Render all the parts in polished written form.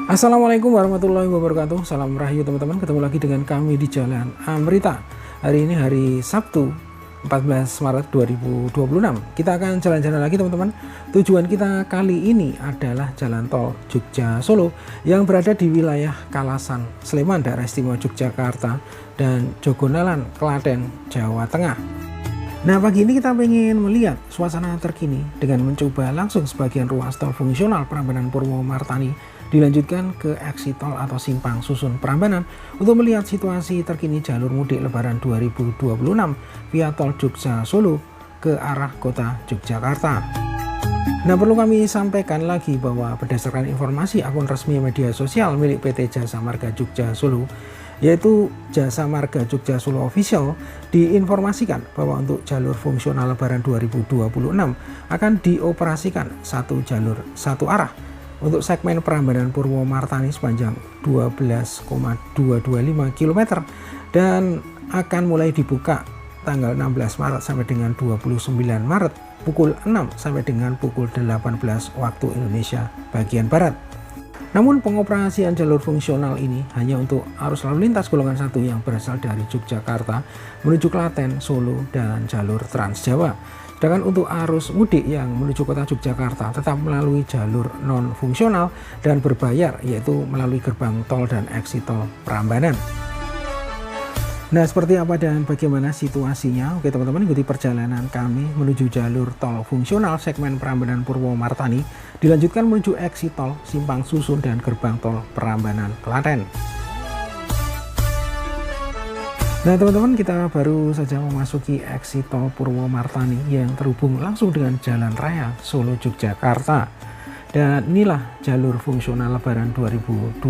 Assalamualaikum warahmatullahi wabarakatuh. Salam rahayu teman-teman, ketemu lagi dengan kami di Jalan Amrita. Hari ini hari Sabtu 14 Maret 2026. Kita akan jalan-jalan lagi teman-teman. Tujuan kita kali ini adalah jalan tol Jogja Solo yang berada di wilayah Kalasan, Sleman, daerah istimewa Yogyakarta, dan Jogonelan, Klaten, Jawa Tengah. Nah, pagi ini kita ingin melihat suasana terkini dengan mencoba langsung sebagian ruas tol fungsional Prambanan Purwomartani, dilanjutkan ke exit tol atau simpang susun Prambanan untuk melihat situasi terkini jalur mudik lebaran 2026 via tol Jogja Solo ke arah kota Yogyakarta. Nah, perlu kami sampaikan lagi bahwa berdasarkan informasi akun resmi media sosial milik PT Jasa Marga Jogja Solo, yaitu Jasa Marga Jogja Solo Official, diinformasikan bahwa untuk jalur fungsional lebaran 2026 akan dioperasikan satu jalur satu arah untuk segmen Prambanan Purwomartani sepanjang 12,225 km dan akan mulai dibuka tanggal 16 Maret sampai dengan 29 Maret pukul 6 sampai dengan pukul 18 waktu Indonesia bagian Barat. Namun pengoperasian jalur fungsional ini hanya untuk arus lalu lintas golongan 1 yang berasal dari Yogyakarta menuju Klaten, Solo, dan jalur Trans Jawa. Sedangkan untuk arus mudik yang menuju kota Yogyakarta tetap melalui jalur non-fungsional dan berbayar, yaitu melalui gerbang tol dan exit tol Prambanan. Nah, seperti apa dan bagaimana situasinya? Oke teman-teman, ikuti perjalanan kami menuju jalur tol fungsional segmen Prambanan Purwomartani, dilanjutkan menuju exit tol, simpang susun, dan gerbang tol Prambanan, Klaten. Nah teman-teman, kita baru saja memasuki exit tol Purwomartani yang terhubung langsung dengan jalan raya Solo Yogyakarta. Dan inilah jalur fungsional lebaran 2026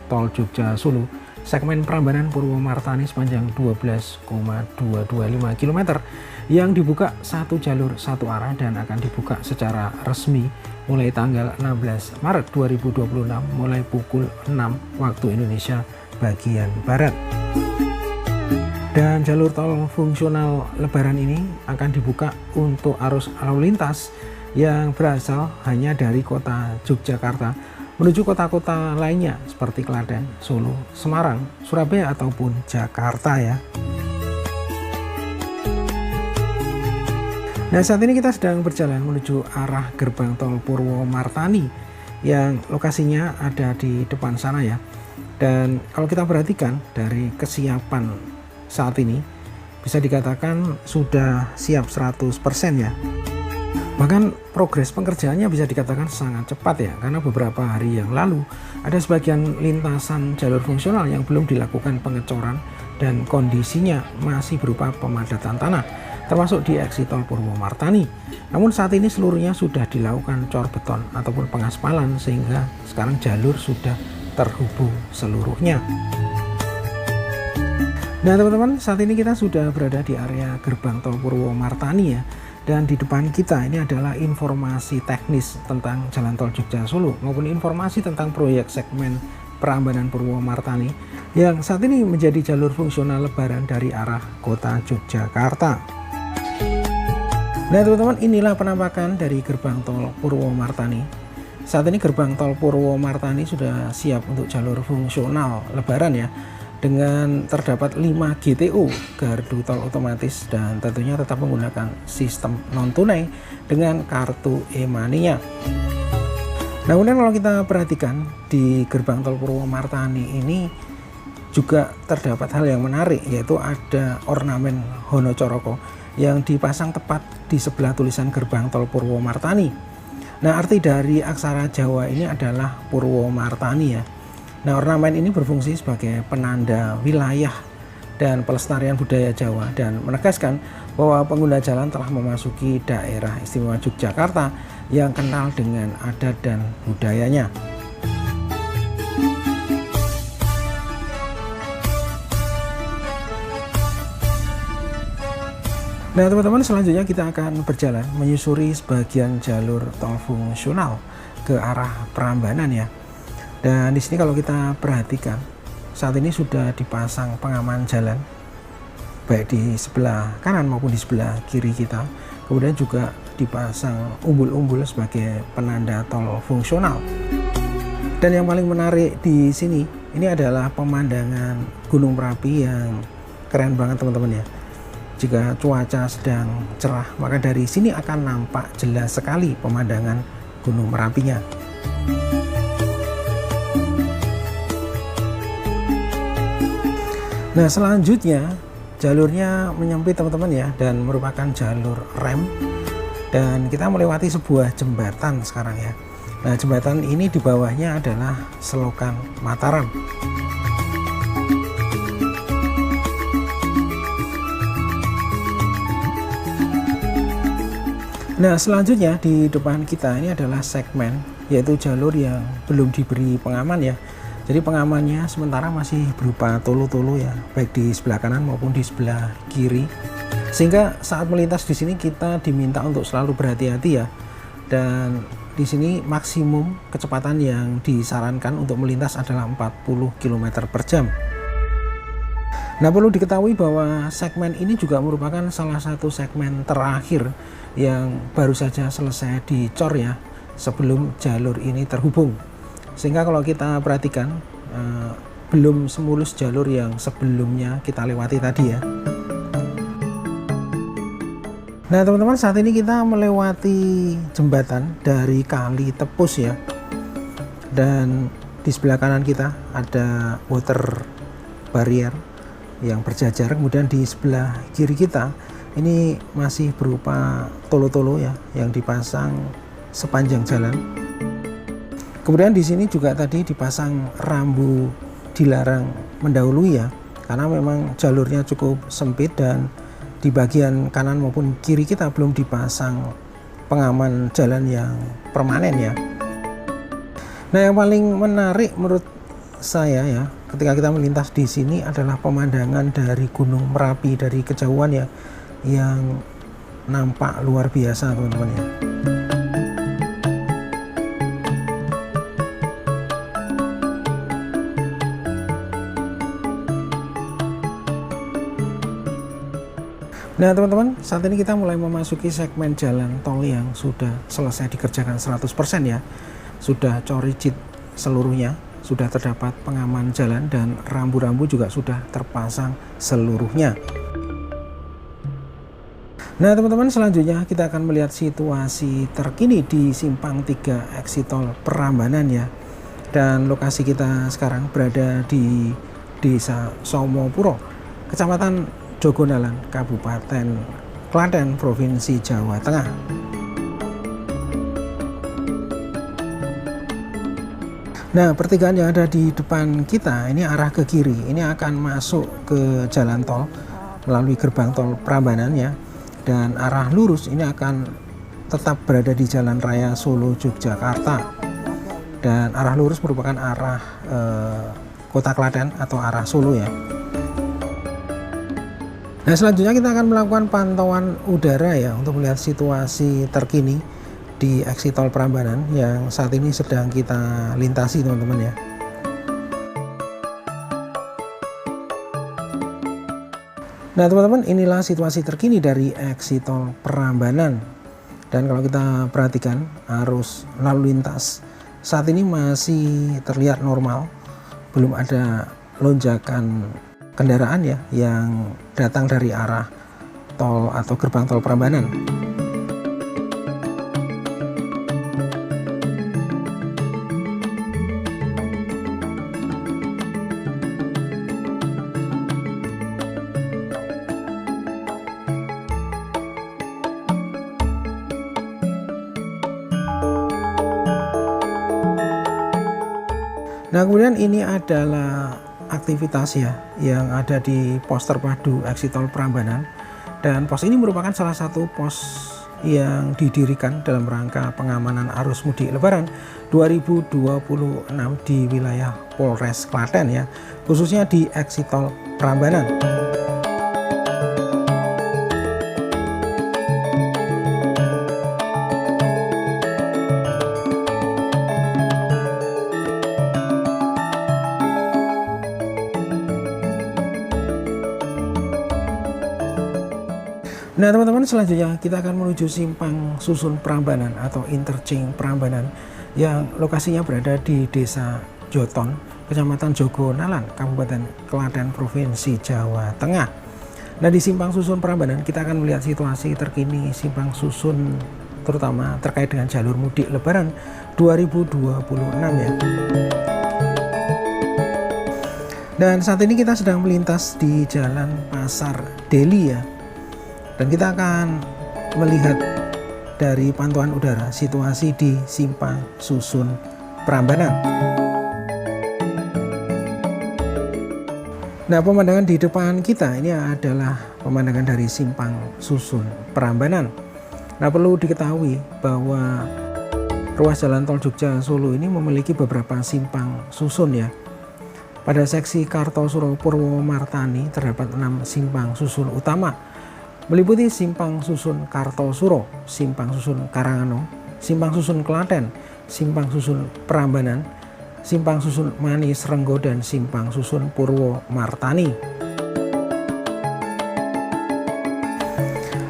tol Jogja Solo segmen Prambanan Purwomartani sepanjang 12,225 km yang dibuka satu jalur satu arah dan akan dibuka secara resmi mulai tanggal 16 Maret 2026 mulai pukul 6 waktu Indonesia bagian Barat. Dan jalur tol fungsional lebaran ini akan dibuka untuk arus lalu lintas yang berasal hanya dari kota Yogyakarta menuju kota-kota lainnya seperti Klaten, Solo, Semarang, Surabaya, ataupun Jakarta ya. Nah, saat ini kita sedang berjalan menuju arah gerbang tol Purwomartani yang lokasinya ada di depan sana ya. Dan kalau kita perhatikan dari kesiapan saat ini bisa dikatakan sudah siap 100% ya. Bahkan progres pengerjaannya bisa dikatakan sangat cepat ya, karena beberapa hari yang lalu ada sebagian lintasan jalur fungsional yang belum dilakukan pengecoran dan kondisinya masih berupa pemadatan tanah, termasuk di exit tol Purwomartani. Namun saat ini seluruhnya sudah dilakukan cor beton ataupun pengaspalan sehingga sekarang jalur sudah terhubung seluruhnya. Nah teman-teman, saat ini kita sudah berada di area gerbang tol Purwomartani ya. Dan di depan kita ini adalah informasi teknis tentang Jalan Tol Jogja Solo maupun informasi tentang proyek segmen Prambanan Purwomartani yang saat ini menjadi jalur fungsional lebaran dari arah kota Yogyakarta. Nah teman-teman, inilah penampakan dari gerbang tol Purwomartani. Saat ini gerbang tol Purwomartani sudah siap untuk jalur fungsional lebaran ya, dengan terdapat 5 GTO gardu tol otomatis dan tentunya tetap menggunakan sistem non tunai dengan kartu e-money-nya. Nah kemudian kalau kita perhatikan di gerbang tol Purwomartani ini juga terdapat hal yang menarik, yaitu ada ornamen Honocoroko yang dipasang tepat di sebelah tulisan gerbang tol Purwomartani. Nah arti dari aksara Jawa ini adalah Purwomartani ya. Nah ornamen ini berfungsi sebagai penanda wilayah dan pelestarian budaya Jawa dan menegaskan bahwa pengguna jalan telah memasuki daerah istimewa Yogyakarta yang kental dengan adat dan budayanya. Nah teman-teman, selanjutnya kita akan berjalan menyusuri sebagian jalur tol fungsional ke arah Prambanan ya. Dan di sini kalau kita perhatikan, saat ini sudah dipasang pengaman jalan baik di sebelah kanan maupun di sebelah kiri kita. Kemudian juga dipasang umbul-umbul sebagai penanda tol fungsional. Dan yang paling menarik di sini ini adalah pemandangan Gunung Merapi yang keren banget teman-teman ya. Jika cuaca sedang cerah, maka dari sini akan nampak jelas sekali pemandangan Gunung Merapinya. Nah selanjutnya jalurnya menyempit teman-teman ya, dan merupakan jalur rem, dan kita melewati sebuah jembatan sekarang ya. Nah jembatan ini di bawahnya adalah Selokan Mataram. Nah selanjutnya di depan kita ini adalah segmen, yaitu jalur yang belum diberi pengaman ya. Jadi pengamannya sementara masih berupa tolo-tolo ya, baik di sebelah kanan maupun di sebelah kiri. Sehingga saat melintas di sini kita diminta untuk selalu berhati-hati ya. Dan di sini maksimum kecepatan yang disarankan untuk melintas adalah 40 km per jam. Nah perlu diketahui bahwa segmen ini juga merupakan salah satu segmen terakhir yang baru saja selesai dicor ya, sebelum jalur ini terhubung. Sehingga kalau kita perhatikan belum semulus jalur yang sebelumnya kita lewati tadi ya. Nah teman-teman, saat ini kita melewati jembatan dari Kali Tepus ya. Dan di sebelah kanan kita ada water barrier yang berjajar. Kemudian di sebelah kiri kita ini masih berupa tolo-tolo ya, yang dipasang sepanjang jalan. Kemudian di sini juga tadi dipasang rambu dilarang mendahului ya, karena memang jalurnya cukup sempit dan di bagian kanan maupun kiri kita belum dipasang pengaman jalan yang permanen ya. Nah yang paling menarik menurut saya ya, ketika kita melintas di sini adalah pemandangan dari Gunung Merapi dari kejauhan ya, yang nampak luar biasa teman-teman ya. Nah teman-teman, saat ini kita mulai memasuki segmen jalan tol yang sudah selesai dikerjakan 100% ya. Sudah coricit seluruhnya, sudah terdapat pengaman jalan dan rambu-rambu juga sudah terpasang seluruhnya. Nah teman-teman, selanjutnya kita akan melihat situasi terkini di Simpang 3 Exit Tol Prambanan ya. Dan lokasi kita sekarang berada di Desa Somopuro, Kecamatan Jogonalan, Kabupaten Klaten, Provinsi Jawa Tengah. Nah pertigaan yang ada di depan kita ini arah ke kiri, ini akan masuk ke jalan tol melalui gerbang tol Prambanan ya. Dan arah lurus ini akan tetap berada di Jalan Raya Solo Yogyakarta. Dan arah lurus merupakan arah Kota Klaten atau arah Solo ya. Nah, selanjutnya kita akan melakukan pantauan udara ya untuk melihat situasi terkini di eksit tol Prambanan yang saat ini sedang kita lintasi, teman-teman ya. Nah, teman-teman, inilah situasi terkini dari eksit tol Prambanan. Dan kalau kita perhatikan arus lalu lintas saat ini masih terlihat normal, belum ada lonjakan kendaraan ya yang datang dari arah tol atau gerbang tol Prambanan. Nah, kemudian ini adalah aktivitas ya yang ada di pos terpadu eksit tol Prambanan, dan pos ini merupakan salah satu pos yang didirikan dalam rangka pengamanan arus mudik Lebaran 2026 di wilayah Polres Klaten ya, khususnya di eksit tol Prambanan. Nah, teman-teman, selanjutnya kita akan menuju simpang susun Prambanan atau interchange Prambanan yang lokasinya berada di Desa Joton, Kecamatan Jogonalan, Kabupaten Klaten, Provinsi Jawa Tengah. Nah, di simpang susun Prambanan kita akan melihat situasi terkini simpang susun terutama terkait dengan jalur mudik Lebaran 2026 ya. Dan saat ini kita sedang melintas di Jalan Pasar Deli ya. Dan kita akan melihat dari pantauan udara situasi di simpang susun Prambanan. Nah, pemandangan di depan kita ini adalah pemandangan dari simpang susun Prambanan. Nah, perlu diketahui bahwa ruas jalan tol Jogja Solo ini memiliki beberapa simpang susun ya. Pada seksi Kartosuro Purwomartani terdapat 6 simpang susun utama, meliputi simpang susun Kartosuro, simpang susun Karangano, simpang susun Klaten, simpang susun Prambanan, simpang susun Manis Renggo, dan simpang susun Purwomartani.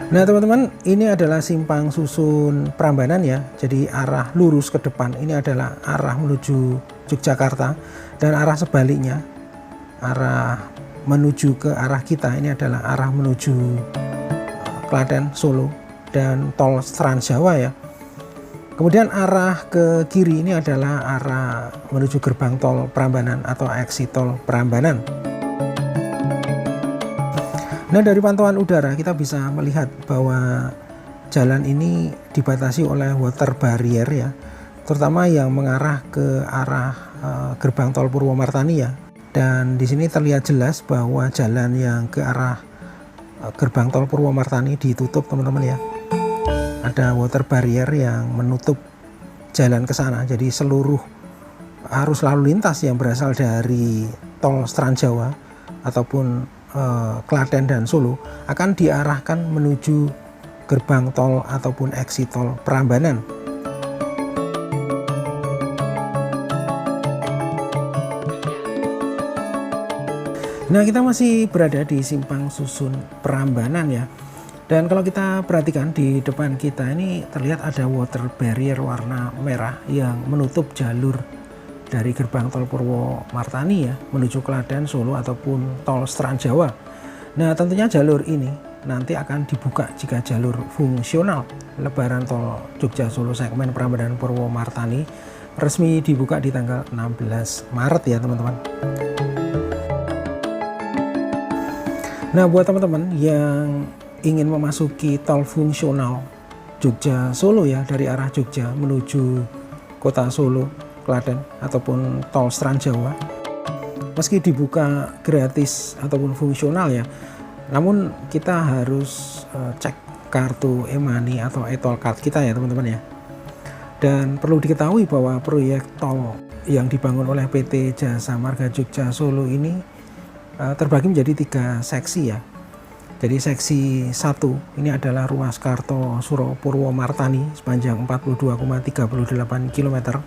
Nah, teman-teman, ini adalah simpang susun Prambanan ya. Jadi arah lurus ke depan ini adalah arah menuju Yogyakarta, dan arah sebaliknya, arah menuju ke arah kita ini adalah arah menuju Klaten, Solo, dan tol Trans Jawa ya. Kemudian arah ke kiri ini adalah arah menuju gerbang tol Prambanan atau eksit tol Prambanan. Nah, dari pantauan udara kita bisa melihat bahwa jalan ini dibatasi oleh water barrier ya, terutama yang mengarah ke arah gerbang tol Purwomartani ya. Dan di sini terlihat jelas bahwa jalan yang ke arah gerbang tol Purwomartani ditutup, teman-teman ya. Ada water barrier yang menutup jalan ke sana. Jadi seluruh arus lalu lintas yang berasal dari tol Trans Jawa ataupun Klaten dan Solo akan diarahkan menuju gerbang tol ataupun eksit tol Prambanan. Nah, kita masih berada di simpang susun Prambanan ya. Dan kalau kita perhatikan di depan kita ini terlihat ada water barrier warna merah yang menutup jalur dari gerbang tol Purwomartani ya menuju Klaten, Solo ataupun tol Trans Jawa. Nah, tentunya jalur ini nanti akan dibuka jika jalur fungsional Lebaran tol Jogja Solo segmen Prambanan Purwomartani resmi dibuka di tanggal 16 Maret ya, teman-teman. Nah, buat teman-teman yang ingin memasuki tol fungsional Jogja Solo ya, dari arah Jogja menuju kota Solo, Klaten ataupun tol Trans Jawa, meski dibuka gratis ataupun fungsional ya, namun kita harus cek kartu e-money atau e-tol card kita ya, teman-teman ya. Dan perlu diketahui bahwa proyek tol yang dibangun oleh PT Jasa Marga Jogja Solo ini terbagi menjadi 3 seksi ya. Jadi seksi 1 ini adalah ruas Kartosuro Purwomartani sepanjang 42,38 km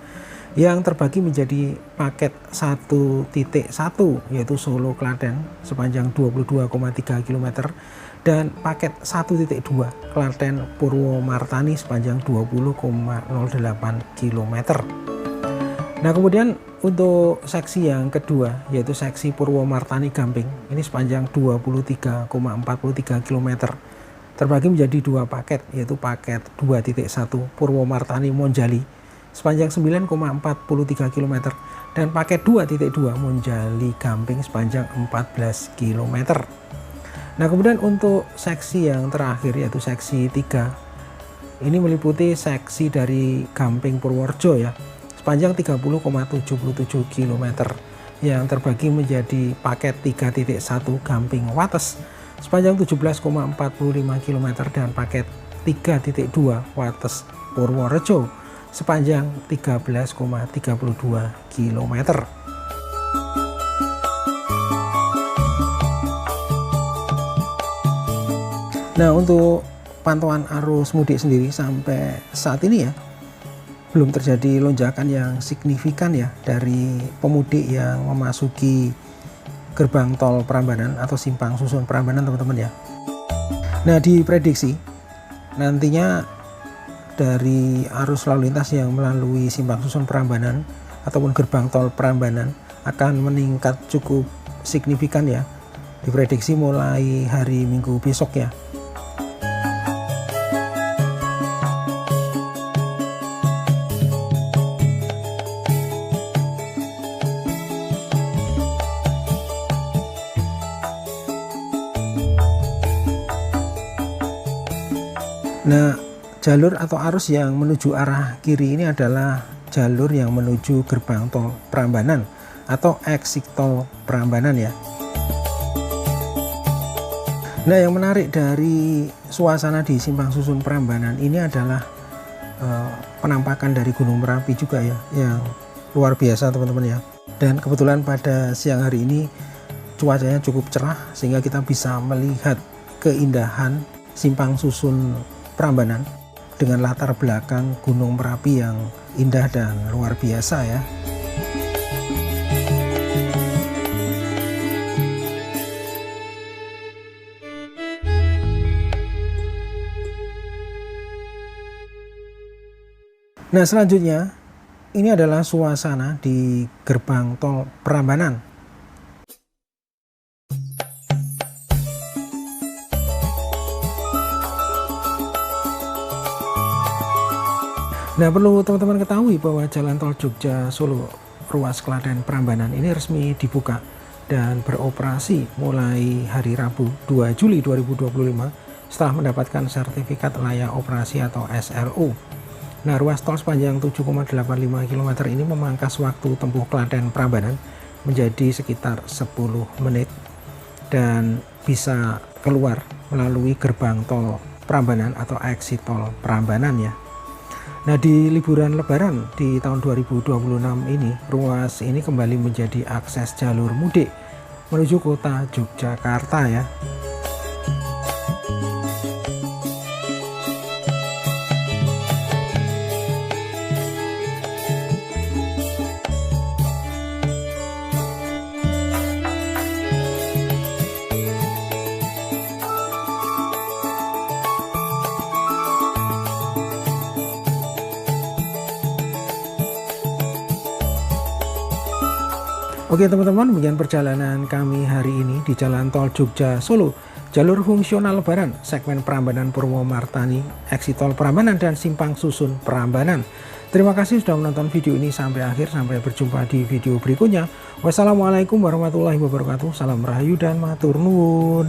yang terbagi menjadi paket 1.1 yaitu Solo Klaten sepanjang 22,3 km dan paket 1.2 Klaten Purwomartani sepanjang 20,08 km. Nah, kemudian untuk seksi yang kedua yaitu seksi Purwomartani Gamping ini sepanjang 23,43 km terbagi menjadi dua paket yaitu paket 2.1 Purwomartani Monjali sepanjang 9,43 km dan paket 2.2 Monjali Gamping sepanjang 14 km. Nah, kemudian untuk seksi yang terakhir yaitu seksi 3 ini meliputi seksi dari Gamping Purworejo ya sepanjang 30,77 km yang terbagi menjadi paket 3.1 Gamping Wates sepanjang 17,45 km dan paket 3.2 Wates Purworejo sepanjang 13,32 km. Nah, untuk pantauan arus mudik sendiri sampai saat ini ya belum terjadi lonjakan yang signifikan ya dari pemudik yang memasuki gerbang tol Prambanan atau simpang susun Prambanan teman-teman ya. Nah, diprediksi nantinya dari arus lalu lintas yang melalui simpang susun Prambanan ataupun gerbang tol Prambanan akan meningkat cukup signifikan ya, diprediksi mulai hari Minggu besok ya. Nah, jalur atau arus yang menuju arah kiri ini adalah jalur yang menuju gerbang tol Prambanan atau exit tol Prambanan ya. Nah, yang menarik dari suasana di simpang susun Prambanan ini adalah penampakan dari Gunung Merapi juga ya, yang luar biasa teman-teman ya. Dan kebetulan pada siang hari ini cuacanya cukup cerah sehingga kita bisa melihat keindahan simpang susun Prambanan dengan latar belakang Gunung Merapi yang indah dan luar biasa ya. Nah, selanjutnya ini adalah suasana di gerbang tol Prambanan. Nah, perlu teman-teman ketahui bahwa jalan tol Jogja Solo ruas Klaten Prambanan ini resmi dibuka dan beroperasi mulai hari Rabu 2 Juli 2025 setelah mendapatkan sertifikat layak operasi atau SLO. Nah, ruas tol sepanjang 7,85 km ini memangkas waktu tempuh Klaten Prambanan menjadi sekitar 10 menit dan bisa keluar melalui gerbang tol Prambanan atau exit tol Prambanan ya. Nah, di liburan lebaran di tahun 2026 ini, ruas ini kembali menjadi akses jalur mudik menuju kota Yogyakarta ya. Oke teman-teman, demikian perjalanan kami hari ini di jalan tol Jogja Solo, jalur fungsional lebaran, segmen Prambanan Purwomartani, exit tol Prambanan dan simpang susun Prambanan. Terima kasih sudah menonton video ini sampai akhir, sampai berjumpa di video berikutnya. Wassalamualaikum warahmatullahi wabarakatuh, salam rahayu dan matur nuwun.